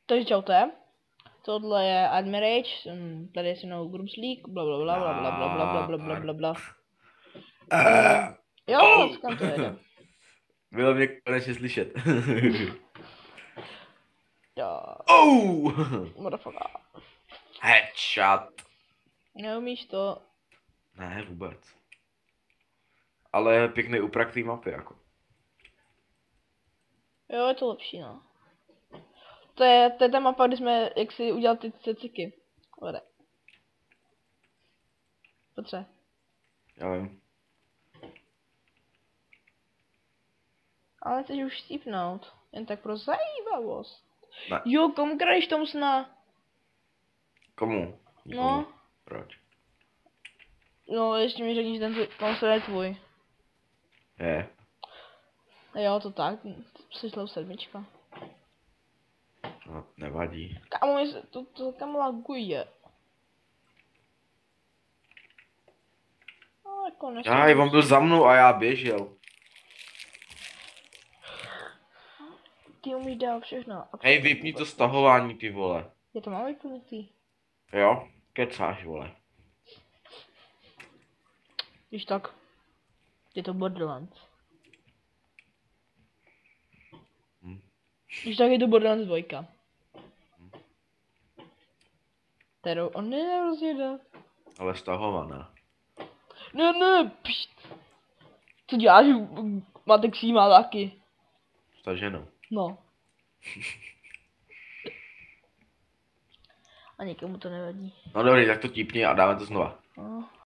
Takže čaute. Tohle je Admirage, tady je se mnou Grumslík, blablabla, blablabla, blablabla, blablabla. Jo, kam to jede? Bylo mě konečně slyšet. Jo, motherfucker. Headshot. Neumíš to. Ne, vůbec. Ale pěkný uprak té mapy, jako. Jo, je to lepší, no. To je ta mapa, kdy jsme, jak si udělal ty ceciky. Vede. Petře. Já vím. Ale chceš už stípnout. Jen tak pro zajímavost. Ne. Jo, komu kraješ tomu sna? Komu? Nikomu. No. Proč? No, ještě mi řekni, že ten konsol je tvůj. Je. Jo, to tak. Slyšel sedmička. No, nevadí. Kámo, to kam laguje. No, jako Aj, on byl za mnou a já běžel. Ty umíš dál všechno. Hej, vypni to stahování, ty vole. Je to mám vypnutý. Jo? Kecáš, vole. Když tak. Je to Borderlands. Když tak je to Borderlands 2. Kterou on nerozjede. Ale stahovaná. Ne, pšt. Co děláš? Matexí má taky. Staženou. No. A nikomu to nevadí. No dobrý, tak to típni a dáme to znova. No.